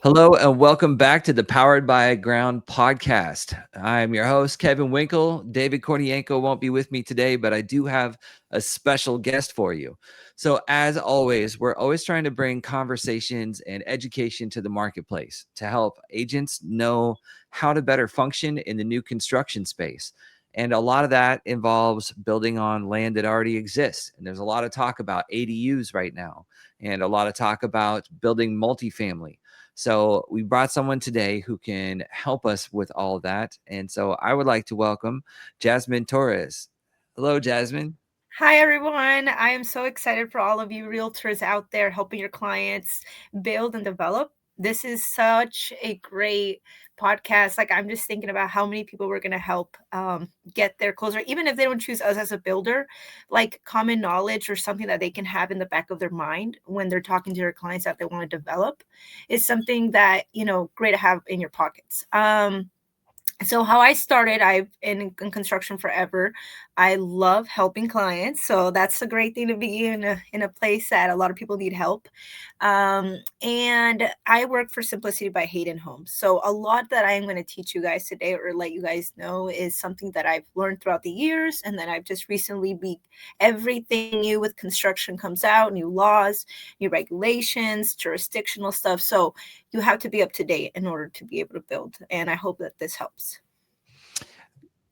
Hello and welcome back to the Powered by Ground podcast. I'm your host, Kevin Winkle. David Kornienko won't be with me today, but I do have a special guest for you. So, as always, we're always trying to bring conversations and education to the marketplace to help agents know how to better function in the new construction space. And a lot of that involves building on land that already exists. And there's a lot of talk about ADUs right now, and a lot of talk about building multifamily. So we brought someone today who can help us with all of that. And so I would like to welcome Jasmine Torres. Hello, Jasmine. Hi, everyone. I am so excited for all of you realtors out there helping your clients build and develop. This is such a great podcast. Like, I'm just thinking about how many people we're going to help get there closer, even if they don't choose us as a builder, like common knowledge or something that they can have in the back of their mind when they're talking to their clients that they want to develop is something that, great to have in your pockets. So how I started, I've been in construction forever. I love helping clients, so that's a great thing to be in a place that a lot of people need help. And I work for Simplicity by Hayden Homes. So a lot that I am going to teach you guys today or let you guys know is something that I've learned throughout the years, and then I've just recently be everything new with construction comes out, new laws, new regulations, jurisdictional stuff. So you have to be up to date in order to be able to build. And I hope that this helps.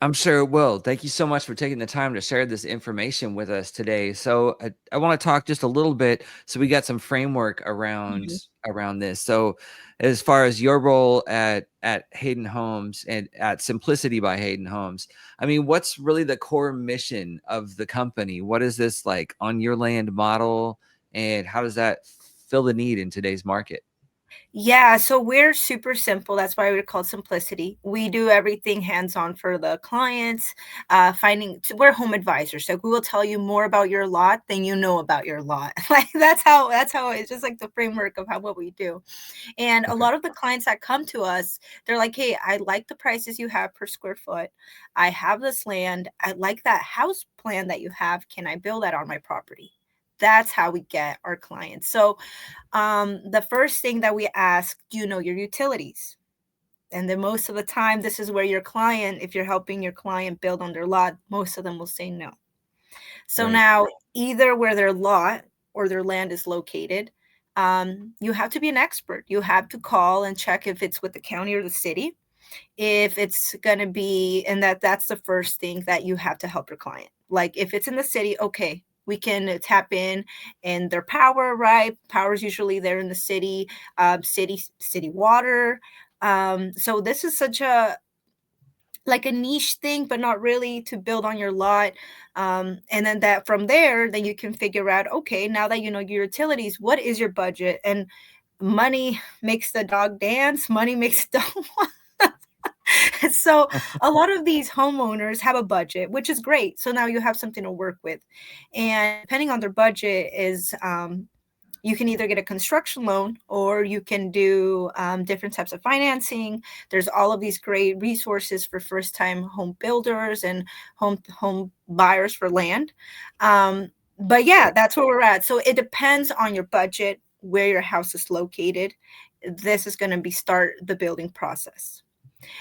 I'm sure it will. Thank you so much for taking the time to share this information with us today. So I want to talk just a little bit so we got some framework Mhm. around this. So as far as your role at Hayden Homes and at Simplicity by Hayden Homes, I mean, what's really the core mission of the company? What is this like on your land model, and how does that fill the need in today's market? Yeah, so we're super simple. That's why we're called Simplicity. We do everything hands-on for the clients. We're home advisors, so we will tell you more about your lot than you know about your lot. Like that's how it's just like the framework of how what we do. And a Okay. lot of the clients that come to us, they're like, "Hey, I like the prices you have per square foot. I have this land. I like that house plan that you have. Can I build that on my property?" That's how we get our clients. So the first thing that we ask, do you know your utilities? And then most of the time, this is where your client, if you're helping your client build on their lot, most of them will say no. So Right. now, either where their lot or their land is located, you have to be an expert. You have to call and check if it's with the county or the city, if it's going to be, and that's the first thing that you have to help your client. Like if it's in the city, okay, we can tap in and their power, right? Power is usually there in the city, city water. So this is such a like a niche thing, but not really to build on your lot. And then that from there, then you can figure out, okay, now that you know your utilities, what is your budget? And money makes the dog dance, money makes the dog. So a lot of these homeowners have a budget, which is great. So now you have something to work with. And depending on their budget is you can either get a construction loan or you can do different types of financing. There's all of these great resources for first time home builders and home buyers for land. But yeah, Right. that's where we're at. So it depends on your budget, where your house is located. This is going to be start the building process.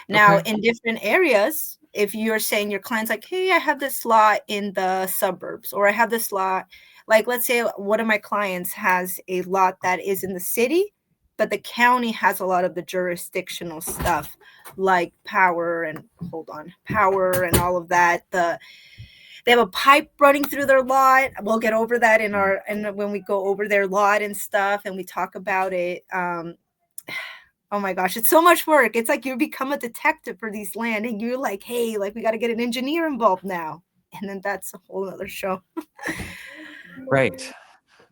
Now, Okay. in different areas, if you're saying your client's like, hey, I have this lot in the suburbs, or I have this lot, like let's say one of my clients has a lot that is in the city, but the county has a lot of the jurisdictional stuff like power and all of that. They have a pipe running through their lot. We'll get over that in Mm. our and when we go over their lot and stuff and we talk about it. Oh my gosh, it's so much work. It's like you become a detective for these land and you're like, hey, like we got to get an engineer involved now. And then that's a whole other show. Right.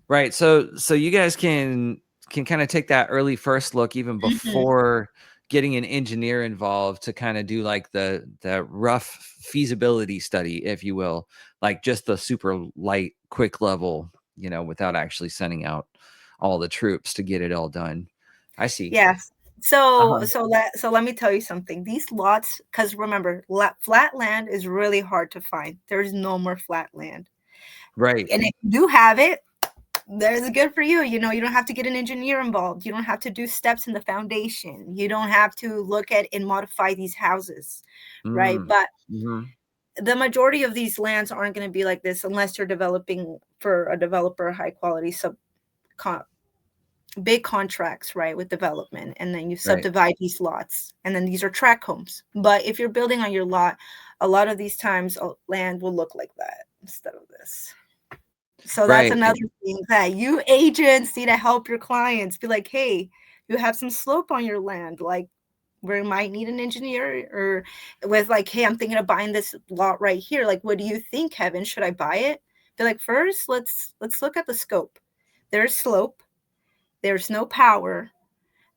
Right. So you guys can kind of take that early first look even Mhm. before getting an engineer involved to kind of do like the rough feasibility study, if you will, like just the super light, quick level, without actually sending out all the troops to get it all done. I see. Yes. So Uh-huh. let me tell you something. These lots, because remember, flat land is really hard to find. There's no more flat land. Right. And if you do have it, There's good for you. You know, you don't have to get an engineer involved. You don't have to do steps in the foundation. You don't have to look at and modify these houses, right? Mm. But Hmm. the majority of these lands aren't going to be like this unless you're developing for a developer, high quality big contracts, right, with development, and then you Right. subdivide these lots, and then these are tract homes. But if you're building on your lot, a lot of these times land will look like that instead of this. So that's Right. another thing that you agents need to help your clients. Be like, hey, you have some slope on your land, like we might need an engineer, or with like, hey, I'm thinking of buying this lot right here. Like, what do you think, Kevin? Should I buy it? Be like, first, let's look at the scope. There's slope, there's no power,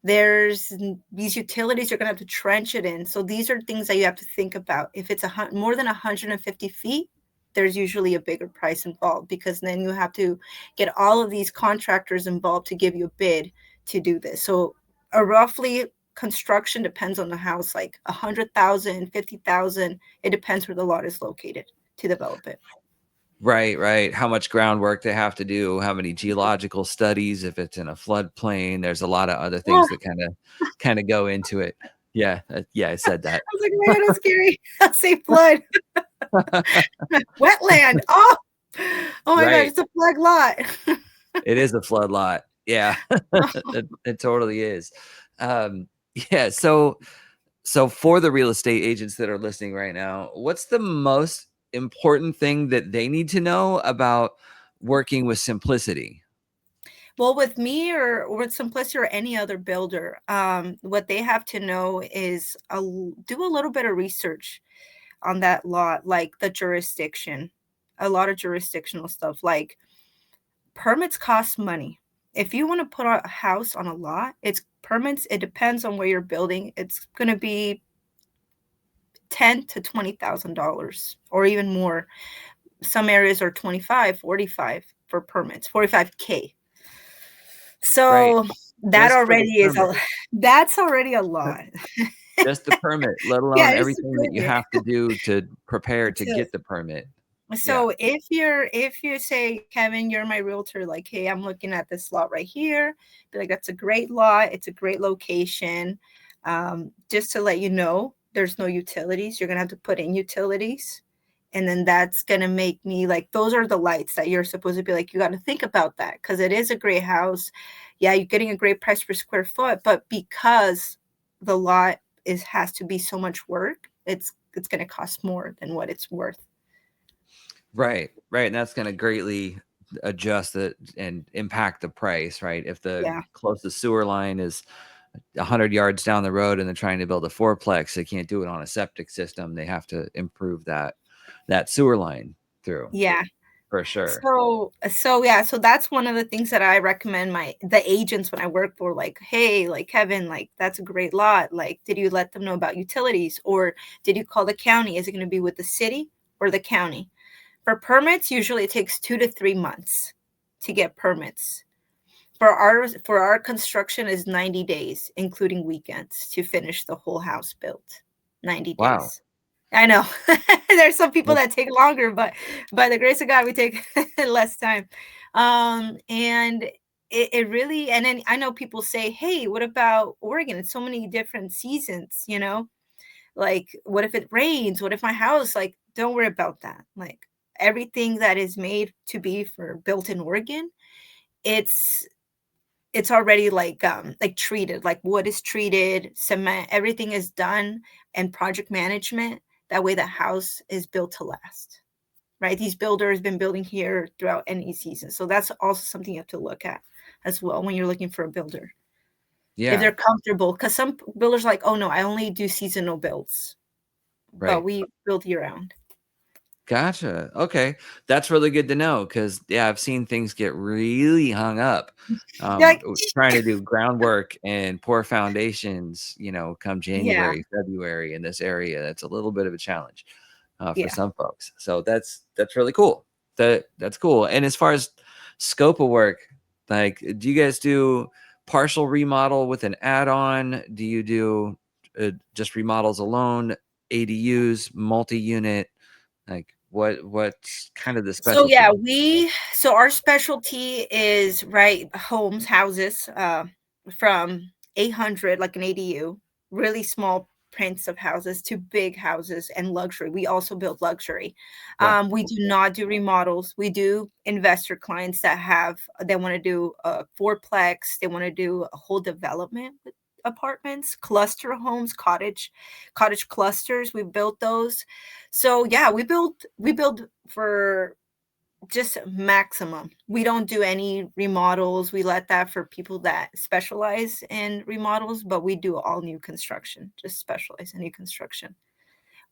there's these utilities you're going to have to trench it in. So these are things that you have to think about. If it's more than 150 feet, there's usually a bigger price involved, because then you have to get all of these contractors involved to give you a bid to do this. So a roughly construction depends on the house, like 100,000, 50,000. It depends where the lot is located to develop it. Right. How much groundwork they have to do, how many geological studies, if it's in a floodplain. There's a lot of other things that kind of go into it. Yeah, I said that. I was like, oh my God, that's scary. I'll say flood. Wetland. Oh my God, Right. it's a flag lot. It is a flood lot. Yeah, it totally is. Yeah. So for the real estate agents that are listening right now, what's the most important thing that they need to know about working with Simplicity? Well, with me or with Simplicity or any other builder, what they have to know is do a little bit of research on that lot, like the jurisdiction, a lot of jurisdictional stuff, like permits cost money. If you want to put a house on a lot, it's permits. It depends on where you're building. It's going to be $10,000 to $20,000 or even more. Some areas are 25, 45 for permits, 45K. Right. So that Just for the already is permit. that's already a lot. Just the permit, let Yeah, alone it's a everything that you permit. have to do to prepare to So get the permit. Yeah. so if you say, Kevin, you're my realtor, like, hey, I'm looking at this lot right here, be like, that's a great lot, it's a great location. Just to let you know, there's no utilities. You're gonna have to put in utilities. And then that's gonna make me like, those are the lights that you're supposed to be like, you got to think about that, because it is a great house. Yeah, you're getting a great price per square foot, but because the lot has to be so much work, it's gonna cost more than what it's worth. Right. And that's going to greatly adjust it and impact the price, right? If the Yeah. closest sewer line is 100 yards down the road and they're trying to build a fourplex, they can't do it on a septic system. They have to improve that sewer line through, Yeah. for sure. So yeah, so that's one of the things that I recommend the agents when I work for, like, hey, like, Kevin, like, that's a great lot. Like, did you let them know about utilities, or did you call the county? Is it going to be with the city or the county? For permits, usually it takes 2 to 3 months to get permits. For our construction is 90 days, including weekends, to finish the whole house built. 90 Wow. days. I know. There's some people Well, that take longer, but by the grace of God, we take less time. And it really, and then I know people say, hey, what about Oregon? It's so many different seasons, you know? Like, what if it rains? What if my house, like, don't worry about that. Like, everything that is made to be for built in Oregon, it's it's already like treated, like wood is treated, cement, everything is done, and project management. That way the house is built to last, right? These builders been building here throughout any season. So that's also something you have to look at as well when you're looking for a builder. If yeah. they're comfortable, because some builders are like, oh no, I only do seasonal builds, but Right. we build year round. Gotcha. Okay. That's really good to know, because yeah, I've seen things get really hung up You're like, trying to do groundwork and pour foundations, come yeah, January, February in this area. That's a little bit of a challenge for yeah. some folks. So that's really cool. That's cool. And as far as scope of work, like, do you guys do partial remodel with an add-on? Do you do just remodels alone, ADUs, multi-unit? Like, What's kind of the So yeah, specialty? so our specialty is homes, houses, from 800 like an ADU, really small prints of houses to big houses and luxury. We also build luxury. Okay. We do not do remodels. We do investor clients that they want to do a fourplex, they want to do a whole development with apartments, cluster homes, cottage clusters. We built those. So yeah, we build for just maximum. We don't do any remodels. We let that for people that specialize in remodels, but we do all new construction, just specialize in new construction.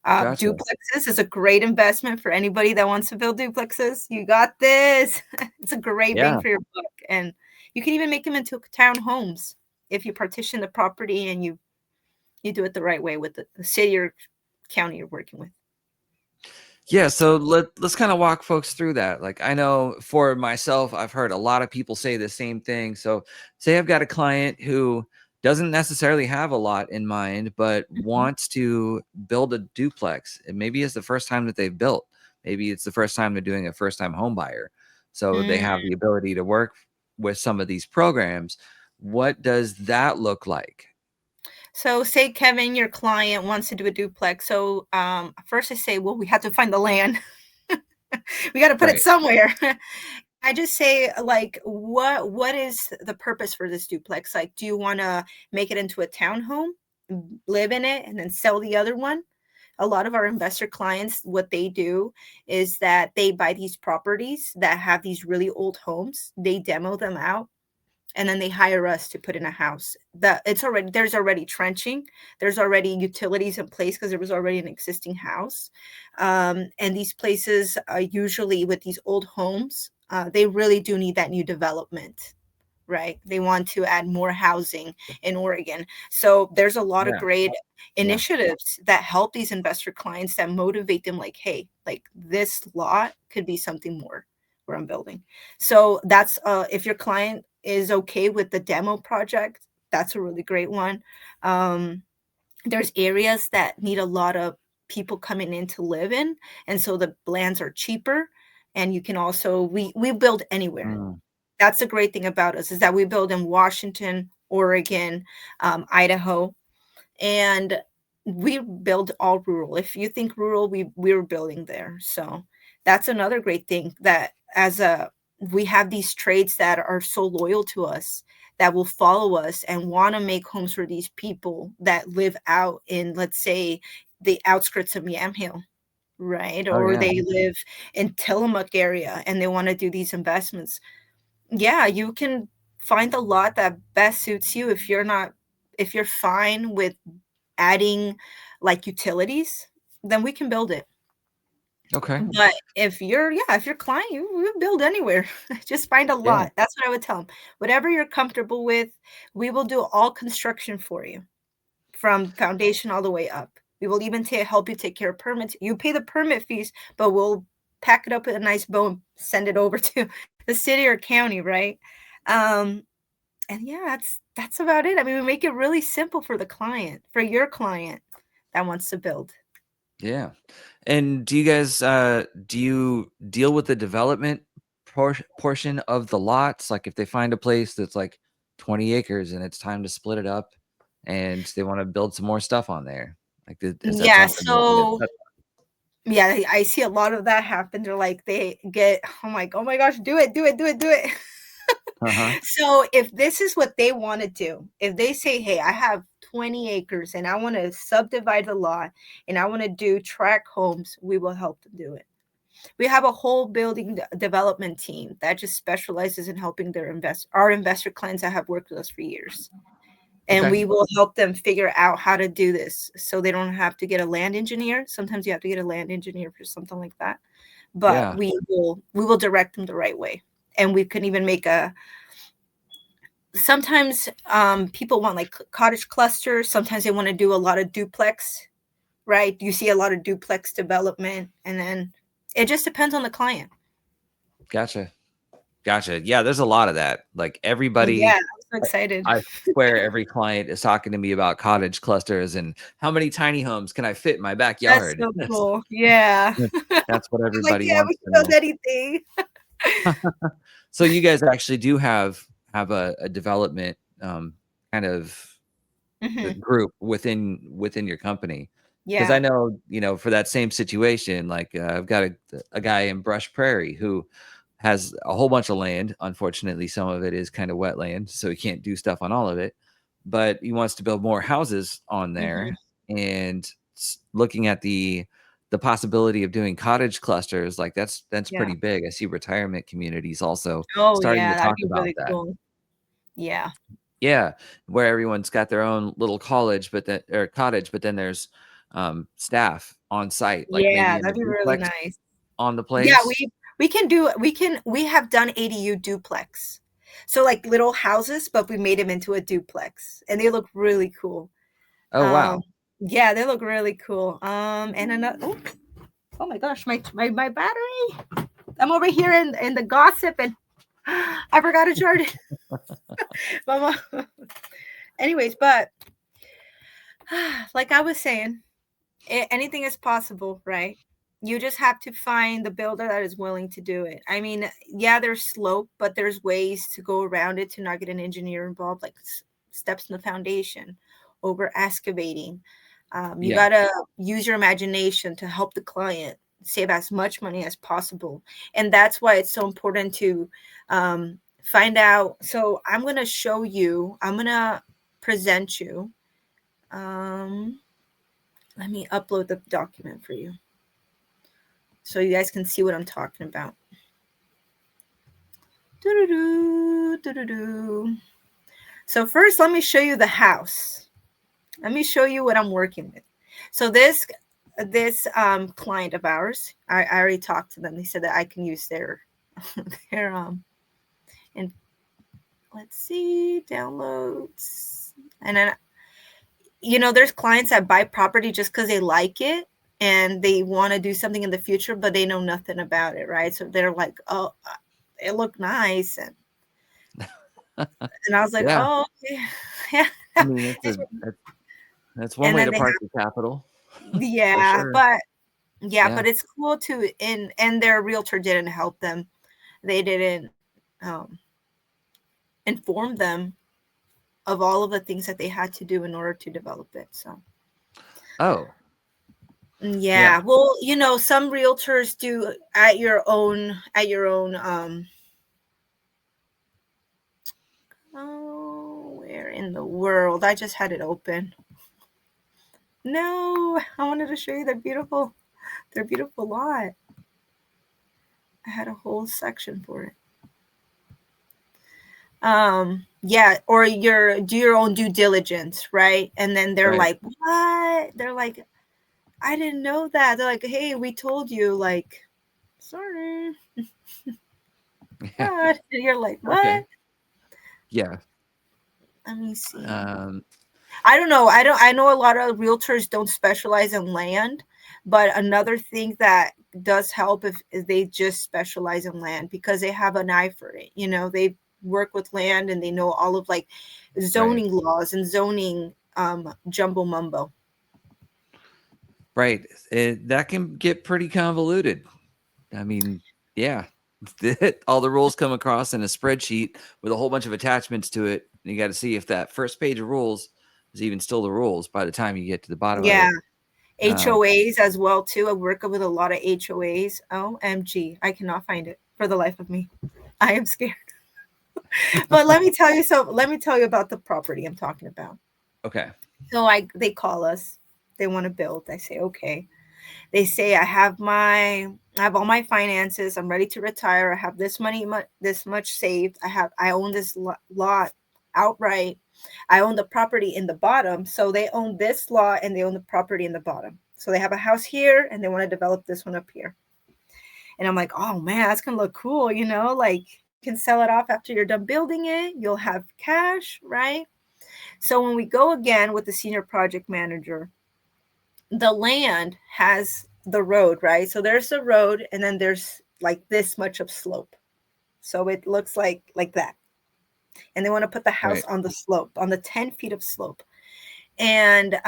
Gotcha. Duplexes is a great investment for anybody that wants to build duplexes. You got this. It's a great bang Yeah. for your buck. And you can even make them into townhomes if you partition the property and you do it the right way with the city or county you're working with. Yeah, so let's kind of walk folks through that. Like I know for myself, I've heard a lot of people say the same thing. So say I've got a client who doesn't necessarily have a lot in mind, but Mhm. wants to build a duplex. And maybe it's the first time that they've built. Maybe it's the first time they're doing a first time home buyer. So they have the ability to work with some of these programs. What does that look like? So, say Kevin, your client wants to do a duplex. So, first I say, well, we have to find the land. We got to put it Right. somewhere. I just say, like, what is the purpose for this duplex? Like, do you want to make it into a townhome, live in it, and then sell the other one? A lot of our investor clients, what they do is that they buy these properties that have these really old homes. They demo them out and then they hire us to put in a house that there's already trenching, there's already utilities in place because there was already an existing house. And these places are usually with these old homes, they really do need that new development, right? They want to add more housing in Oregon. So there's a lot of Yeah. great Yeah. initiatives that help these investor clients, that motivate them, like, hey, like this lot could be something more where I'm building. So that's if your client is okay with the demo project, that's a really great one. Um, there's areas that need a lot of people coming in to live in, and so the lands are cheaper. And you can also we build anywhere. Mm, That's the great thing about us, is that we build in Washington, Oregon, Idaho, and we build all rural. If you think rural, we're building there. So that's another great thing, that as a we have these trades that are so loyal to us, that will follow us and want to make homes for these people that live out in, let's say, the outskirts of Yamhill, right? oh Or yeah. they live in Tillamook area and they want to do these investments. Yeah, you can find the lot that best suits you. If you're fine with adding like utilities, then we can build it. Okay. But if you're client, you build anywhere. Just find a Yeah. lot. That's what I would tell them. Whatever you're comfortable with, we will do all construction for you, from foundation all the way up. We will even help you take care of permits. You pay the permit fees, but we'll pack it up with a nice bow and send it over to the city or county, right? Um, and yeah, that's about it. I mean, we make it really simple for the client, for your client that wants to build. Yeah. And do you guys do you deal with the development portion of the lots? Like if they find a place that's like 20 acres and it's time to split it up and they want to build some more stuff on there. Like is that Yeah, something that you guys so touch yeah, I see a lot of that happen. They're like, they get, I'm like, oh my gosh, do it, do it, do it, do it. on? Uh-huh. So if this is what they want to do, if they say, hey, I have 20 acres and I want to subdivide the lot and I want to do tract homes, we will help them do it. We have a whole building development team that just specializes in helping our investor clients that have worked with us for years. And Okay. we will help them figure out how to do this so they don't have to get a land engineer. Sometimes you have to get a land engineer for something like that. But Yeah. we will direct them the right way. And we can even make a sometimes people want like cottage clusters. Sometimes they want to do a lot of duplex, right? You see a lot of duplex development, and then it just depends on the client. Gotcha. Gotcha. Yeah, there's a lot of that. Like everybody Yeah. so excited. I swear every client is talking to me about cottage clusters and how many tiny homes can I fit in my That's backyard. so cool. Yeah. That's what I'm like, everybody yeah, we wants can to build know. anything. So you guys actually do have a development kind of Hmm. group within your company, because I Yeah. know, for that same situation, like, I've got a guy in Brush Prairie who has a whole bunch of land. Unfortunately, some of it is kind of wetland, so he can't do stuff on all of it, but he wants to build more houses on Hmm. there. And looking at the possibility of doing cottage clusters, like, that's Yeah. pretty big. I see retirement communities also Oh, starting to yeah. That'd talk be about really that. cool. Yeah. Yeah, where everyone's got their own little college, but then or cottage, but then there's, staff on site, like maybe Yeah. in a That'd be really duplex nice. on the Yeah. place. We have done ADU duplex. So like little houses, but we made them into a duplex and they look really cool. Oh, Um, wow. yeah, they look really cool. And another, oh my gosh, my battery. I'm over here in the gossip and I forgot to charge it. Mama. Anyways, but like I was saying, anything is possible, right? You just have to find the builder that is willing to do it. I mean, yeah, there's slope, but there's ways to go around it to not get an engineer involved, like steps in the foundation, over excavating. You Yeah, gotta use your imagination to help the client save as much money as possible, and that's why it's so important to find out. So I'm gonna show you. I'm gonna present you. Um, Let me upload the document for you so you guys can see what I'm talking about. Doo-doo-doo, doo-doo-doo. So first, let me show you the house. Let me show you what I'm working with. So this client of ours, I already talked to them. They said that I can use their their and let's see, downloads. And then there's clients that buy property just because they like it and they want to do something in the future, but they know nothing about it, right? So they're like, oh, it looked nice. And I was like, yeah. oh, okay. Yeah. I mean, that's one And way then to they park have, your capital for yeah, sure. but yeah, Yeah, but it's cool too. And their realtor didn't help them. They didn't um, inform them of all of the things that they had to do in order to develop it. So oh, yeah, yeah, well, some realtors do at your own oh, where in the world? I just had it open. No, I wanted to show you their beautiful lot. I had a whole section for it. Yeah, or do your own due diligence, right? And then they're right. like, what? They're like, I didn't know that. They're like, hey, we told you, like, sorry. Yeah, What? And you're like, okay. what? Yeah, Let me see. um, I don't know. I know a lot of realtors don't specialize in land, but another thing that does help if is they just specialize in land because they have an eye for it. They work with land and they know all of like right, zoning laws and zoning jumbo mumbo. right. That can get pretty convoluted. I mean, yeah, all the rules come across in a spreadsheet with a whole bunch of attachments to it. And you got to see if that first page of rules is even still the rules by the time you get to the bottom of Yeah. it. Um, HOAs as well too. I work with a lot of HOAs. OMG. I cannot find it for the life of me. I am scared. But let me tell you about the property I'm talking about. okay, So they call us. They want to build. I say, okay. They say I have all my finances. I'm ready to retire. I have this money, this much saved. I own this lot outright. I own the property in the bottom. So they own this lot and they own the property in the bottom. So they have a house here and they want to develop this one up here. And I'm like, oh man, that's gonna look cool, like you can sell it off after you're done building it. You'll have cash, right? So when we go again with the senior project manager, the land has the road, right? So there's the road and then there's like this much of slope. So it looks like that. and they want to put the house Right. on the slope, on the 10 feet of slope. And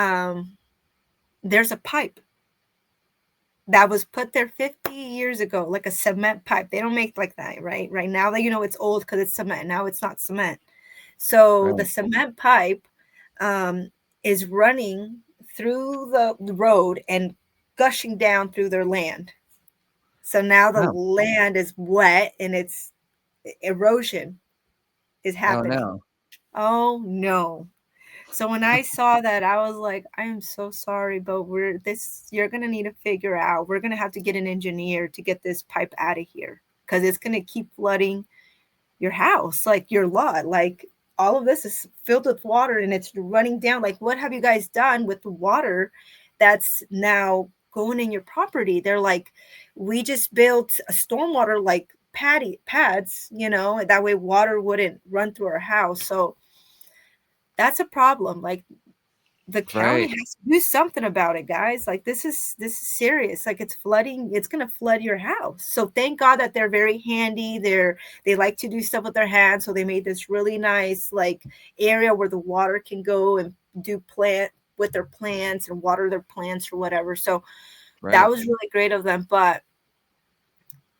there's a pipe that was put there 50 years ago, like a cement pipe. They don't make like that, right? Right now that it's old because it's cement. Now it's not cement. So the Right. cement pipe is running through the road and gushing down through their land. So now the Oh. land is wet and it's erosion is Oh happening. no. Oh no. So when I saw that, I was like, I am so sorry, but you're gonna need to figure out. We're gonna have to get an engineer to get this pipe out of here because it's gonna keep flooding your house, like your lot. Like all of this is filled with water and it's running down. Like, what have you guys done with the water that's now going in your property? They're like, we just built a stormwater like pads, that way water wouldn't run through our house. So that's a problem. Like the county Right. has to do something about it, guys. Like this is serious. Like it's flooding, it's gonna flood your house. So thank God that they're very handy. They like to do stuff with their hands. So they made this really nice like area where the water can go and do plant with their plants and water their plants or whatever. So that Right. was really great of them. But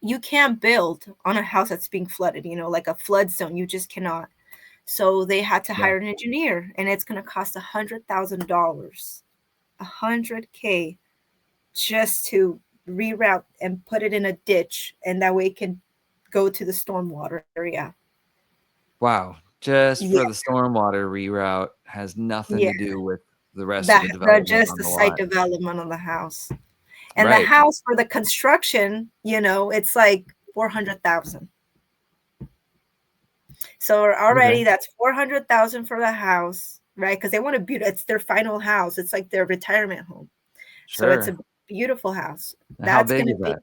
you can't build on a house that's being flooded, like a flood zone. You just cannot. So they had to Yeah. hire an engineer, and it's going to cost $100,000, 100K, just to reroute and put it in a ditch, and that way it can go to the stormwater area. Wow. Just Yeah, for the stormwater reroute has nothing yeah. to do with the rest of That the the development just on the the site lot. development on the house, and the Right. house for the construction, it's like 400,000. So Okay. already that's 400,000 for the house, right? Because they want to beauty. It's their final house. It's like their retirement home. So it's a Sure. beautiful house. How That's big gonna is be. that?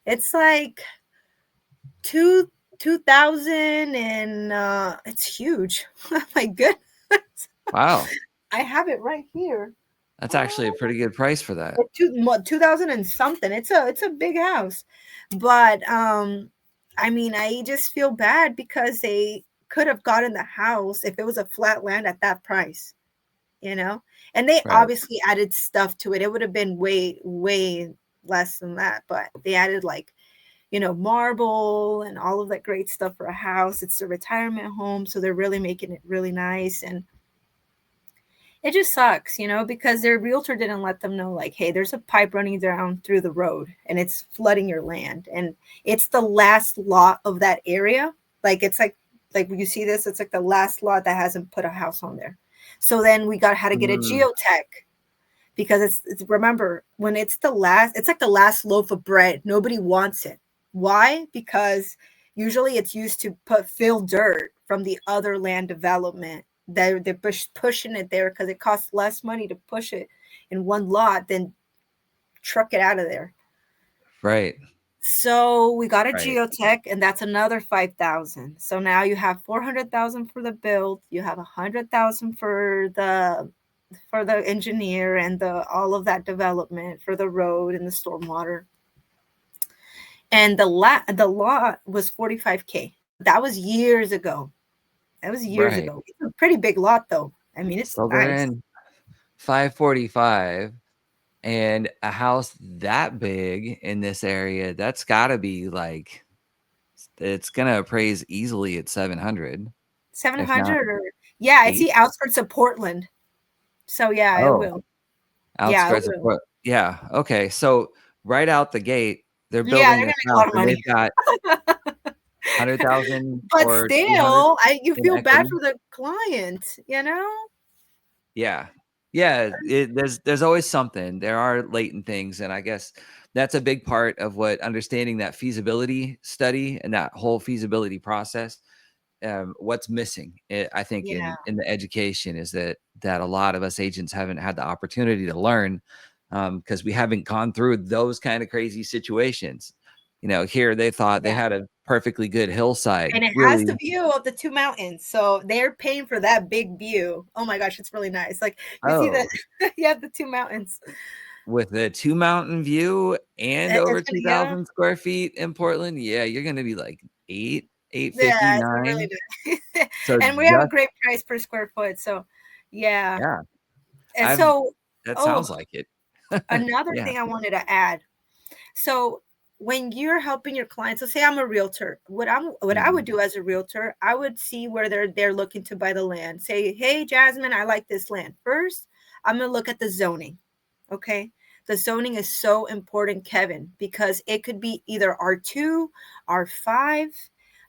It's like two thousand, and it's huge. My goodness, Wow. I have it right here. That's actually a Uh, pretty good price for that. 2000 and something. It's a big house, but I mean, I just feel bad because they could have gotten the house if it was a flat land at that price, and they Right. obviously added stuff to it. It would have been way, way less than that, but they added like, marble and all of that great stuff for a house. It's a retirement home, so they're really making it really nice. And it just sucks, because their realtor didn't let them know, like, hey, there's a pipe running down through the road and it's flooding your land. And it's the last lot of that area. Like, it's like when you see this, it's like the last lot that hasn't put a house on there. So then we had to get a Mm, geotech because it's remember, when it's like the last loaf of bread. Nobody wants it. Why? Because usually it's used to fill dirt from the other land development. They're pushing it there because it costs less money to push it in one lot than truck it out of there. right. So we got a Right. geotech, and that's another 5,000. So now you have 400,000 for the build. You have 100,000 for the engineer and the all of that development for the road and the stormwater. And the lot was 45K. That was years ago. That was years Right. ago. It's a pretty big lot though. I mean, it's So they're nice. in 545 and a house that big in this area, that's got to be like it's going to appraise easily at 700, if not 700 or yeah, it's 8. the outskirts of Portland. So yeah, it Oh, will. Yeah, it outskirts of will. Port. Yeah. Okay. So right out the gate, they're Yeah, building they're this gonna make a house lot of and money. they've got 100,000 But or 200 still, you in feel bad equity. for the client. Yeah. Yeah, there's always something. There are latent things, and I guess that's a big part of what understanding that feasibility study and that whole feasibility process. What's missing, I think, Yeah. in the education is that a lot of us agents haven't had the opportunity to learn because we haven't gone through those kind of crazy situations. Here they thought they Yeah. had a perfectly good hillside, And it has really. the view of the two mountains. So they're paying for that big view. Oh my gosh, it's really nice. Like you see that Oh, you have the two mountains. with a 2 mountain view and over It's gonna, yeah. 2,000 square feet in Portland, yeah, you're gonna be like Yeah, it's really 859. good. So And we have a just great price per square foot. So yeah. yeah, And I've so, that oh, sounds like it. another Yeah. thing I wanted to add. So when you're helping your clients, let's say I'm a realtor, what I would Mhm. do as a realtor, I would see where they're looking to buy the land. Say, hey Jasmine, I like this land. First, I'm gonna look at the zoning. Okay. The zoning is so important, Kevin, because it could be either R2, R5.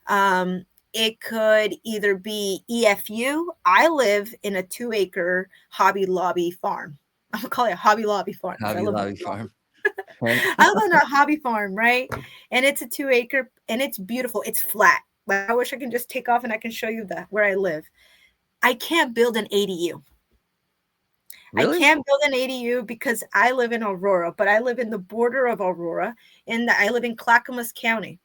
Um, it could either be EFU. I live in a 2-acre Hobby Lobby farm. I'm gonna call it a Hobby Lobby farm because I Hobby love Lobby Hobby Lobby. farm, right? I live on a hobby farm, right? And it's a 2-acre and it's beautiful. It's flat. Like I wish I can just take off and I can show you that where I live. I can't build an ADU. I Really? can't build an ADU because I live in Aurora, but I live in the border of Aurora, and I live in Clackamas County.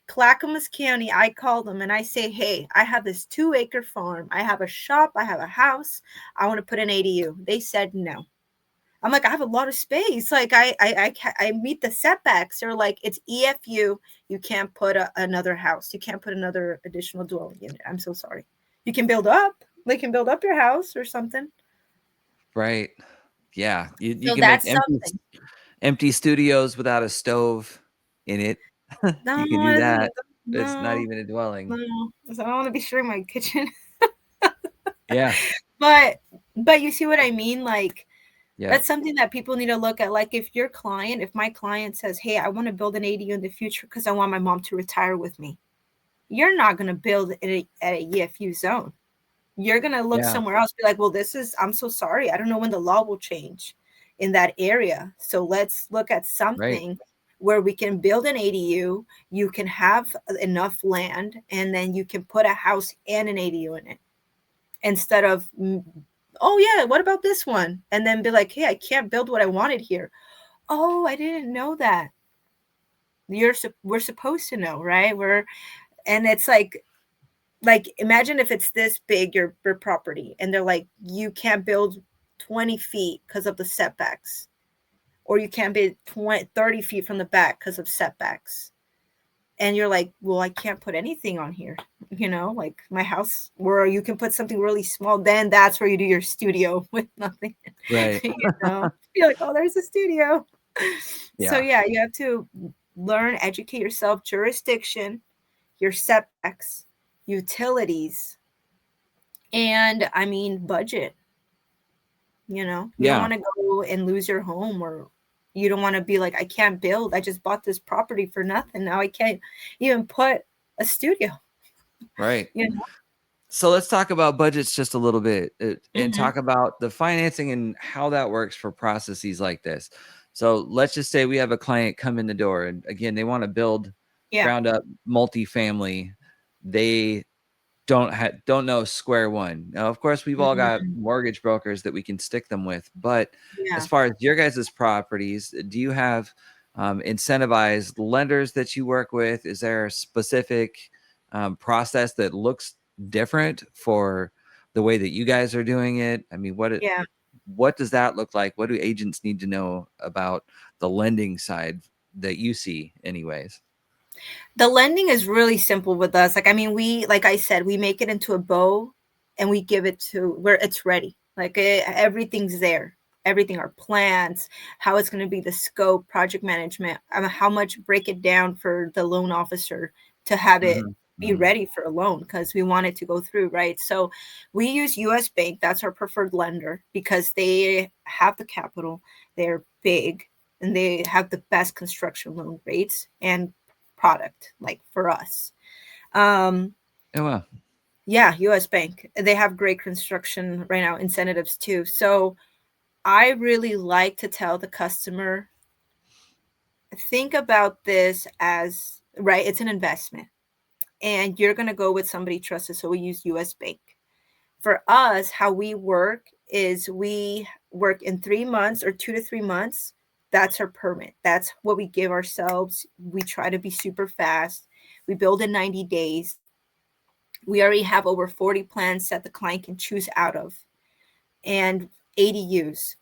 Clackamas County, I call them and I say, hey, I have this 2-acre farm. I have a shop. I have a house. I want to put an ADU. They said no. I'm like, I have a lot of space. Like I meet the setbacks. They're like, it's EFU. You can't put another house. You can't put another additional dwelling unit. I'm so sorry. You can build up. They can build up your house or something. Right. Yeah. You So can make that's something. empty studios without a stove in it. No, You can do that. It's not no, even a dwelling. no. So I don't want to be sharing my kitchen. Yeah. but but you see what I mean? Like Yep. that's something that people need to look at. Like if my client says, hey, I want to build an ADU in the future because I want my mom to retire with me, you're not going to build it at a EFU zone. You're going to look Yeah. somewhere else, be like, well, I'm so sorry. I don't know when the law will change in that area. So let's look at Right. something where we can build an ADU. You can have enough land, and then you can put a house and an ADU in it instead of, oh, yeah, what about this one? And then be like, hey, I can't build what I wanted here. Oh, I didn't know that. We're supposed to know, right? And it's like imagine if it's this big your property and they're like you can't build 20 feet because of the setbacks, or you can't be 30 feet from the back because of setbacks, and you're like, well, I can't put anything on here, like my house, where you can put something really small. Then that's where you do your studio with nothing. Right. You're like, oh, there's a studio. So Yeah. yeah, you have to learn, educate yourself, jurisdiction, your setbacks, utilities, and I mean budget. You don't Yeah. want to go and lose your home, or you don't want to be like, I can't build. I just bought this property for nothing. Now I can't even put a studio, Right. you know? So let's talk about budgets just a little bit and Hmm. talk about the financing and how that works for processes like this. So let's just say we have a client come in the door and again, they want to build Yeah. ground up multifamily. They don't know square one. Now, of course, we've all got Mhm. mortgage brokers that we can stick them with. But as Yeah. far as your guys' properties, do you have incentivized lenders that you work with? Is there a specific process that looks different for the way that you guys are doing it? I mean, Yeah. what does that look like? What do agents need to know about the lending side that you see, anyways? The lending is really simple with us. Like, I mean, like I said, we make it into a bow and we give it to where it's ready. Like everything's there. Everything, our plans, how it's going to be, the scope, project management, how much, break it down for the loan officer to have it Hmm. be Hmm. ready for a loan because we want it to go through, right? So we use US Bank. That's our preferred lender because they have the capital, they're big, and they have the best construction loan rates and product, like for us. Um, Oh, wow. yeah, US Bank. They have great construction right now, incentives too. So I really like to tell the customer, think about this as, right, it's an investment and you're going to go with somebody trusted. So we use US Bank. For us, how we work is we work in 3 months or 2 to 3 months. That's our permit. That's what we give ourselves. We try to be super fast. We build in 90 days. We already have over 40 plans that the client can choose out of, and ADUs,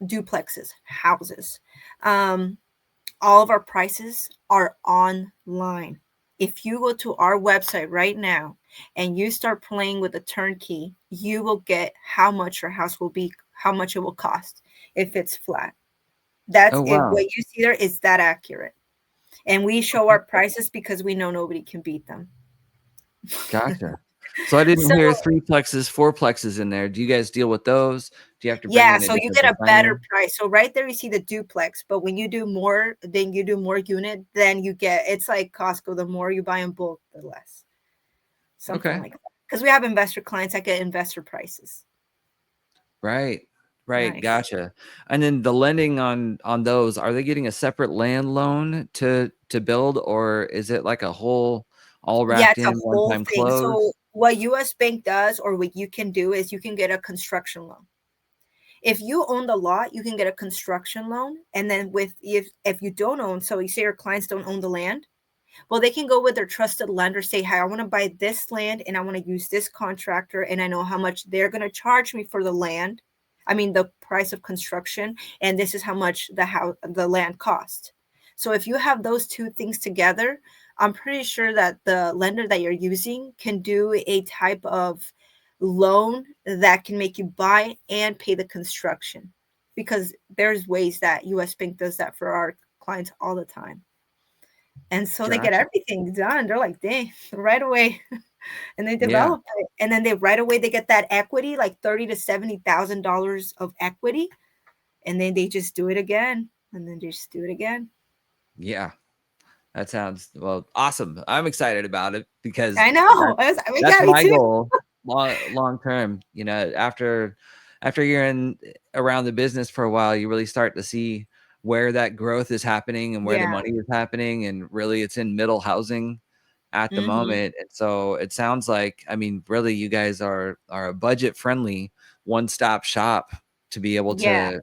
duplexes, houses. Um, all of our prices are online. If you go to our website right now and you start playing with the turnkey, you will get how much your house will be, how much it will cost if it's flat. That's Oh if wow. what you see there is that accurate. And we show Okay. our prices because we know nobody can beat them. Gotcha. So I didn't So hear three plexes, four plexes in there. Do you guys deal with those? Do you have to bring yeah, in a so you different get a better designer? price. So right there you see the duplex, but when you do more, then you do more unit, then you get, it's like Costco. The more you buy in bulk, the less. Something Okay. like that. Because we have investor clients that get investor prices. Right. Right. Nice. Gotcha. And then the lending on those, are they getting a separate land loan to build, or is it like a whole all Yeah, wrapped it's a in one whole time thing. So close? what US Bank does, or what you can do, is you can get a construction loan. If you own the lot, you can get a construction loan. And then with if you don't own, so you say your clients don't own the land, well, they can go with their trusted lender, say, "Hi, I want to buy this land and I want to use this contractor, and I know how much they're going to charge me for the land. I mean, the price of construction, and this is how much the land cost." So if you have those two things together, I'm pretty sure that the lender that you're using can do a type of loan that can make you buy and pay the construction, because there's ways that US Bank does that for our clients all the time. And so they get Gotcha. everything done. They're like, dang, right away. And they Yeah. develop it. And then they right away they get that equity, like $30,000 to $70,000 of equity. And then they just do it again. And then they just do it again. Yeah. That sounds well awesome. I'm excited about it because I know. that's We that's got me my too. goal long term. You know, after you're in around the business for a while, you really start to see where that growth is happening and where the Yeah. money is happening, and really it's in middle housing at the Hmm. moment. And so it sounds like, I mean, really you guys are a budget friendly one-stop shop to be able Yeah.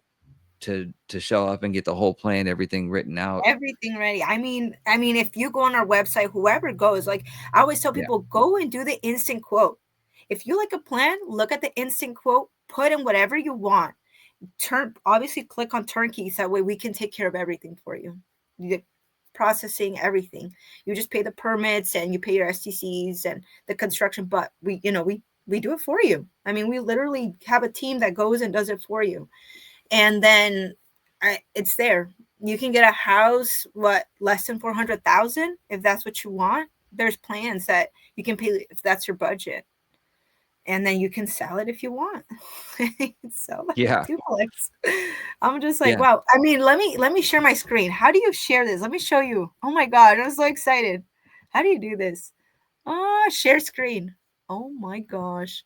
to show up and get the whole plan, everything written out. Everything ready. I mean, if you go on our website, whoever goes, like I always tell Yeah. people, go and do the instant quote. If you like a plan, look at the instant quote, put in whatever you want. Obviously click on turnkey, so that way we can take care of everything for you. You get processing everything. You just pay the permits and you pay your STCs and the construction, but we do it for you. I mean, we literally have a team that goes and does it for you. And then it's there. You can get a house, what, less than 400,000 if that's what you want. There's plans that you can pay if that's your budget, and then you can sell it if you want. Sell like a Yeah. duplex. I'm just like, Yeah. wow. I mean, let me share my screen. How do you share this? Let me show you. Oh my god, I'm so excited. How do you do this? Share screen. Oh my gosh.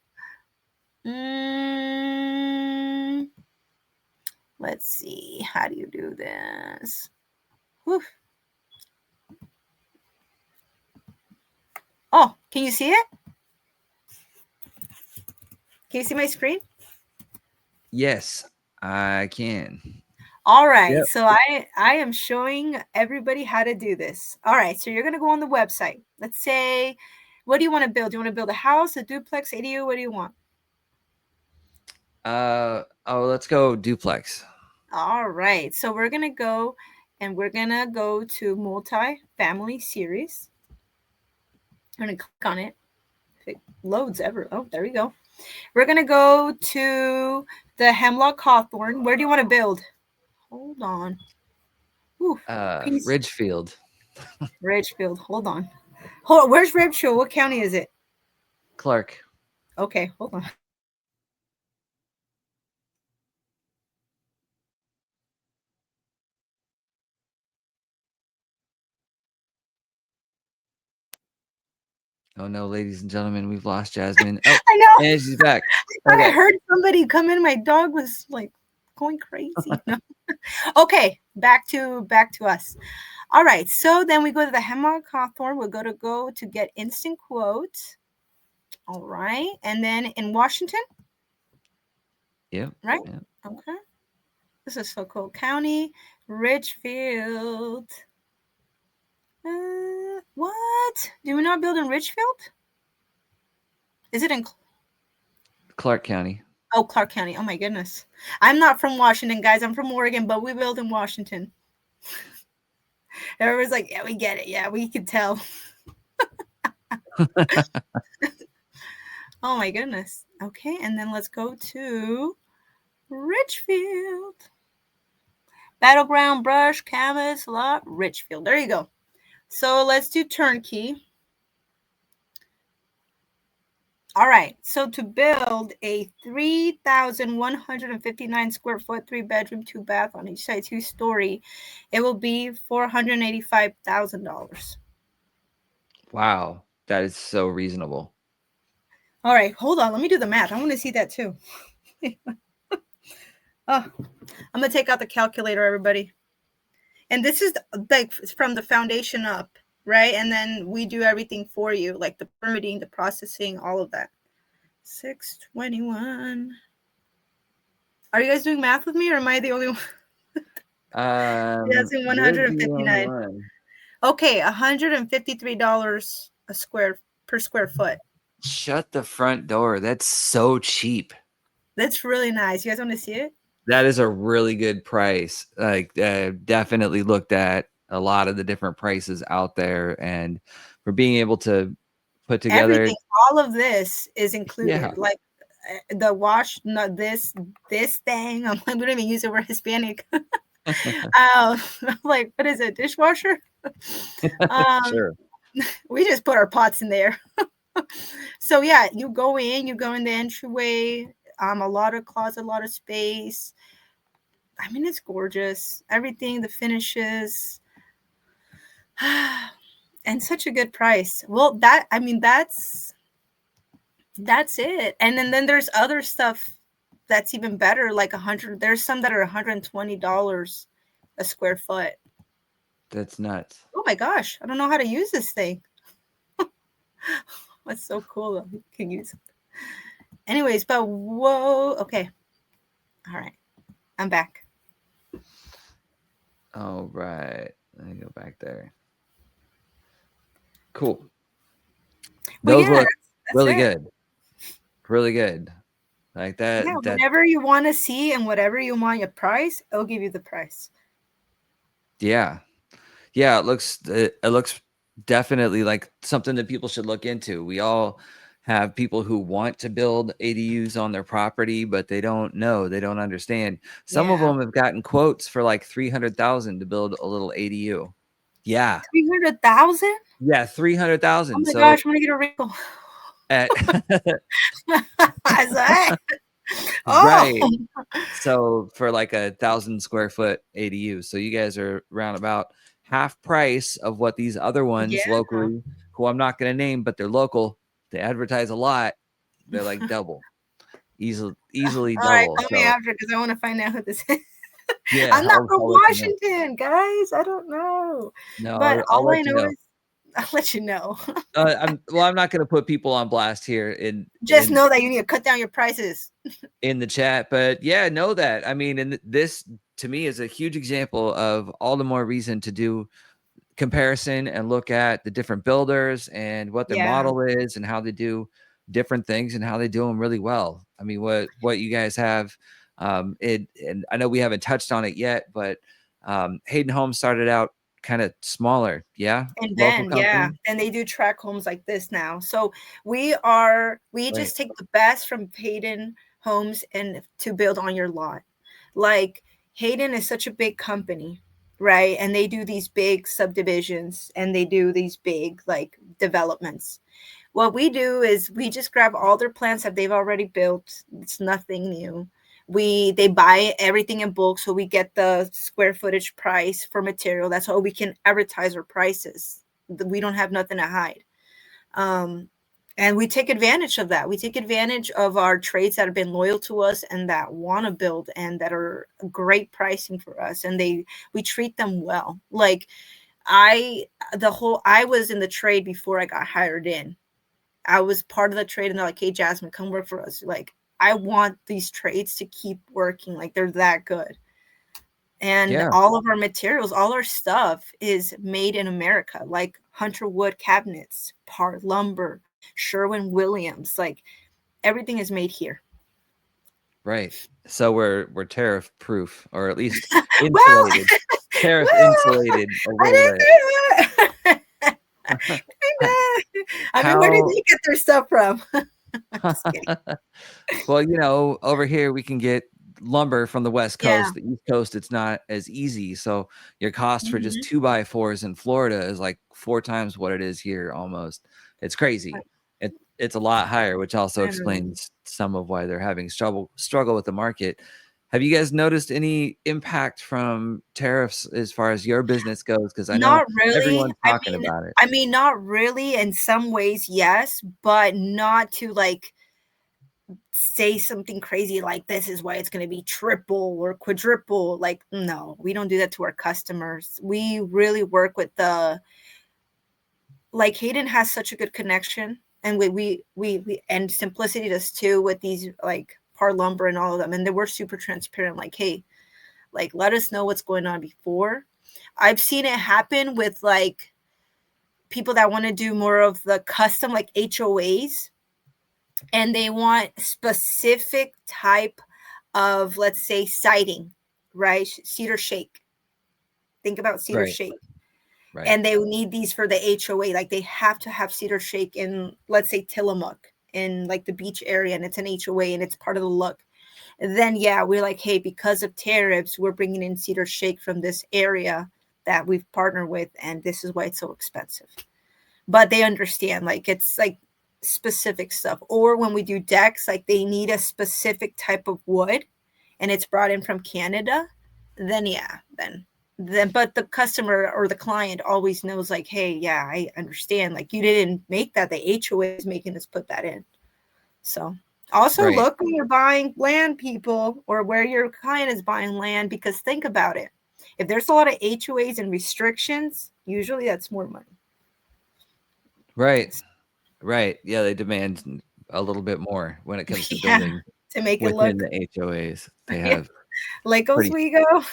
Mm, let's see. How do you do this? Whew. Oh, can you see it? Can you see my screen? Yes, I can. All right. Yep. So I am showing everybody how to do this. All right. So you're going to go on the website. Let's say, what do you want to build? Do you want to build a house, a duplex, ADU? What do you want? Let's go duplex. All right. So we're going to go to multi-family series. I'm going to click on it. If it loads ever. Oh, there we go. We're going to go to the Hemlock Hawthorne. Where do you want to build? Hold on. Ooh, please. Ridgefield. Ridgefield. Hold on. Hold on. Where's Ridgefield? What county is it? Clark. Okay, hold on. Oh no, ladies and gentlemen, we've lost Jasmine. Oh, I know. and she's back. I thought I Okay. heard somebody come in. My dog was like going crazy. No. Okay, back to us. All right. So then we go to the Hemlock Hawthorne. We're going to go to get instant quote. All right. And then in Washington, Yep. right? Yep. Okay. This is Socorro County, Ridgefield. What? Do we not build in Ridgefield? Is it in Clark County. Clark County? Oh my goodness. I'm not from Washington, guys. I'm from Oregon, but we build in Washington. Everyone's like, yeah, we get it. Yeah, we can tell. Oh my goodness. Okay, and then let's go to Richfield. Battleground, Brush, Canvas, Lot, Richfield. There you go. So let's do turnkey. All right. So to build a 3,159 square foot, 3-bedroom, 2-bath on each side, 2-story, it will be $485,000. Wow, that is so reasonable. All right, hold on. Let me do the math. I want to see that too. Oh, I'm gonna take out the calculator, everybody. And this is like from the foundation up, right? And then we do everything for you, like the permitting, the processing, all of that. 621. Are you guys doing math with me, or am I the only one? Yes, in You're the only 159. one. Okay, $153 per square foot. Shut the front door. That's so cheap. That's really nice. You guys want to see it? That is a really good price. Like, definitely looked at a lot of the different prices out there, and for being able to put together, Everything, all of this is included. yeah, Like the wash, not this thing. I'm like, we don't even use the word Hispanic. Like, what is it? Dishwasher? um, sure. we just put our pots in there. So yeah, you go in the entryway. A lot of closet, a lot of space. I mean, it's gorgeous. Everything, the finishes, and such a good price. Well, that's it. And then there's other stuff that's even better, like 100. There's some that are $120 a square foot. That's nuts. Oh my gosh, I don't know how to use this thing. That's so cool though. You can use it. Anyways, but whoa, okay. All right. I'm back. All right. Let me go back there. Cool. Well, Those yeah, look that's really it. good. Really good. Like that. Yeah, That. whatever you want to see and whatever you want your price, it'll give you the price. Yeah. Yeah. It looks definitely like something that people should look into. We all have people who want to build ADUs on their property, but they don't know. They don't understand. Some of Yeah. them have gotten quotes for like 300,000 to build a little ADU. Yeah. 300,000? Yeah. Oh 300,000. my So gosh, I want to get a wrinkle. at Is that? Oh, right. So for like 1,000 square foot ADU. So you guys are around about half price of what these other ones yeah. locally, who I'm not going to name, but they're local. They advertise a lot. They're like double, easily All right, double. call me So after because I want to find out who this is. yeah, I'm not from I'll let you know. Washington, guys. I don't know. No, But I'll all I let you know know. is I'll let you know. I'm not going to put people on blast here Just know that you need to cut down your prices. in the chat, but yeah, know that. I mean, and this to me is a huge example of all the more reason to do comparison and look at the different builders and what their Yeah. model is and how they do different things and how they do them really well. I mean, what you guys have, and I know we haven't touched on it yet, but Hayden Homes started out kind of smaller, yeah, And local then, yeah, company, and they do track homes like this now. So we right? just take the best from Hayden Homes and to build on your lot. Like Hayden is such a big company, right? And they do these big subdivisions and they do these big like developments. What we do is we just grab all their plants that they've already built. It's nothing new. They buy everything in bulk, so we get the square footage price for material. That's how we can advertise our prices. We don't have nothing to hide. Um, and we take advantage of that. We take advantage of our trades that have been loyal to us and that want to build and that are great pricing for us. And we treat them well. Like I was in the trade before I got hired in. I was part of the trade and they're like, hey, Jasmine, come work for us. Like, I want these trades to keep working. Like, they're that good. And Yeah, all of our materials, all our stuff is made in America, like Hunter Wood cabinets, Part Lumber, Sherwin Williams. Like, everything is made here. right. So we're tariff proof, or at least Well, insulated, tariff well, insulated a I little didn't bit. say that. I mean, where did How they get their stuff from? I'm just kidding. well, over here we can get lumber from the West Yeah. Coast. The East Coast, it's not as easy. So your cost for just Mhm. 2x4s in Florida is like 4 times what it is here almost. It's crazy. It's a lot higher, which also I know. explains some of why they're having struggle with the market. Have you guys noticed any impact from tariffs as far as your business goes? Because I know Not really. everyone's talking about it. I mean, not really. In some ways, yes, but not to like say something crazy like this is why it's going to be triple or quadruple. Like, no, we don't do that to our customers. We really work with the like Hayden has such a good connection, and we and Simplicity does too with these like Par Lumber and all of them, and they were super transparent. Like, hey, like let us know what's going on before. I've seen it happen with like people that want to do more of the custom like HOAs, and they want specific type of, let's say, siding, right? Cedar shake. Think about cedar Right. shake. Right. And they need these for the HOA. Like they have to have cedar shake in, let's say, Tillamook in like the beach area, and it's an HOA and it's part of the look. And then yeah, we're like, hey, because of tariffs, we're bringing in cedar shake from this area that we've partnered with, and this is why it's so expensive. But they understand, like it's like specific stuff. Or when we do decks, like they need a specific type of wood, and it's brought in from Canada, then yeah, then but the customer or the client always knows like, hey, yeah, I understand, like you didn't make that, the HOA is making us put that in. So also Right. look when you're buying land, people, or where your client is buying land, because think about it, if there's a lot of HOAs and restrictions, usually that's more money. Right. Right. Yeah, they demand a little bit more when it comes to Yeah, building to make it within look the HOAs. They yeah, have Lake pretty Oswego.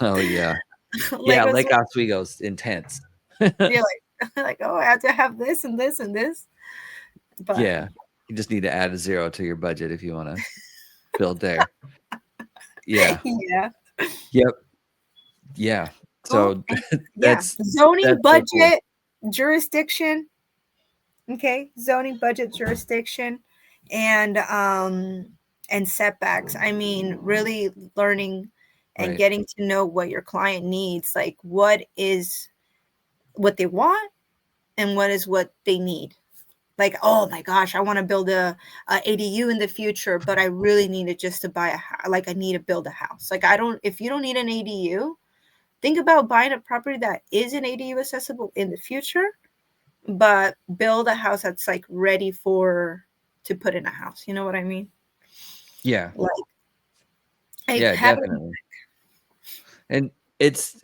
oh yeah. Lake Yeah, Lake Oswego. Oswego's intense. You're like, oh, I have to have this and this and this. But Yeah. You just need to add a zero to your budget if you want to build there. Yeah. yeah. Yep. Yeah. Oh, So and yeah. that's Zoning that's so cool. budget jurisdiction. Okay. Zoning budget jurisdiction and setbacks. I mean, really learning and Right. getting to know what your client needs, like what is what they want and what is what they need. Like, oh my gosh, I want to build a ADU in the future, but I really need it just to buy a house. Like I need to build a house. Like I don't, if you don't need an ADU, think about buying a property that is an ADU accessible in the future, but build a house that's like ready for to put in a house. You know what I mean? Yeah. Like Yeah, having definitely. And it's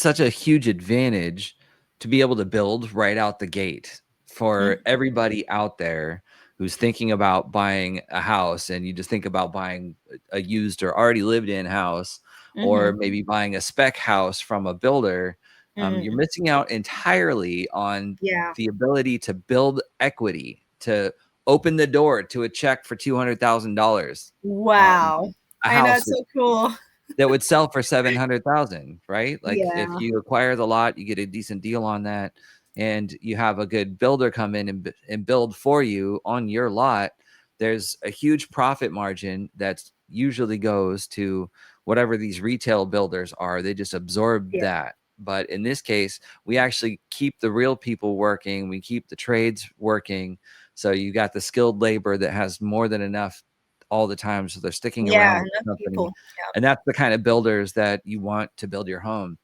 such a huge advantage to be able to build right out the gate for mm, everybody out there who's thinking about buying a house, and you just think about buying a used or already lived in house, or mm-hmm, maybe buying a spec house from a builder. You're mm, missing out entirely on yeah. the ability to build equity, to open the door to a check for $200,000 on Wow. a I know house it's so cool. that would sell for 700,000, right? Like if Yeah. you acquire the lot, you get a decent deal on that, and you have a good builder come in and build for you on your lot. There's a huge profit margin that usually goes to whatever these retail builders are. They just absorb Yeah. that. But in this case, we actually keep the real people working. We keep the trades working. So you got the skilled labor that has more than enough all the time. So they're sticking Yeah. around with Enough the company, people. and that's the kind of builders that you want to build your home.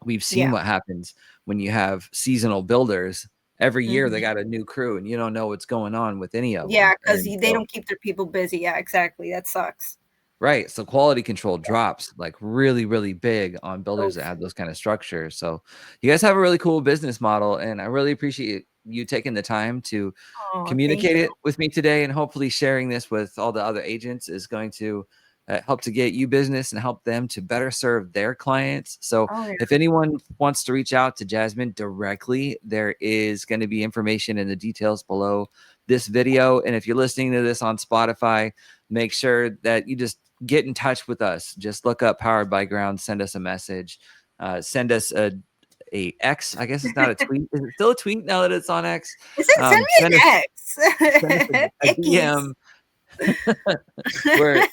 We've seen Yeah. what happens when you have seasonal builders. Every Yeah. year they Mhm. got a new crew, and you don't know what's going on with any of Yeah, them. because And they so, don't keep their people busy. Yeah, exactly. That sucks. right, so quality control drops like really, really big on builders Oh, that have those kind of structures. So you guys have a really cool business model, and I really appreciate you taking the time to oh, thank communicate you. it with me today, and hopefully sharing this with all the other agents is going to help to get you business and help them to better serve their clients. So Oh, if anyone wants to reach out to Jasmine directly, there is going to be information in the details below this video. And if you're listening to this on Spotify, make sure that you just get in touch with us. Just look up Powered by Ground, send us a message, send us a X. I guess it's not a tweet. Is it still a tweet now that it's on X? It said, send Send me us send us an a X. DM. We're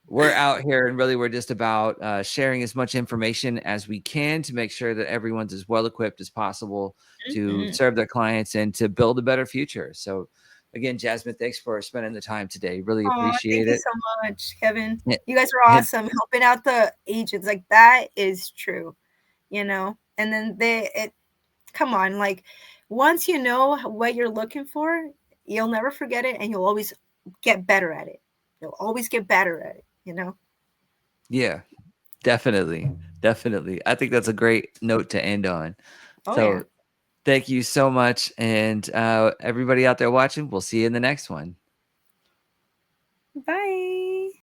we're out here, and really we're just about sharing as much information as we can to make sure that everyone's as well equipped as possible to Mhm. serve their clients and to build a better future. So again, Jasmine, thanks for spending the time today. Really Oh, thank appreciate you it. so much, Kevin. And, You guys are and awesome helping out the agents. Like that is true, you know. And then come on, like once you know what you're looking for, you'll never forget it, and you'll always get better at it. You'll always get better at it, you know. yeah, definitely. Definitely. I think that's a great note to end on. Oh yeah. So thank you so much. And everybody out there watching, we'll see you in the next one. Bye.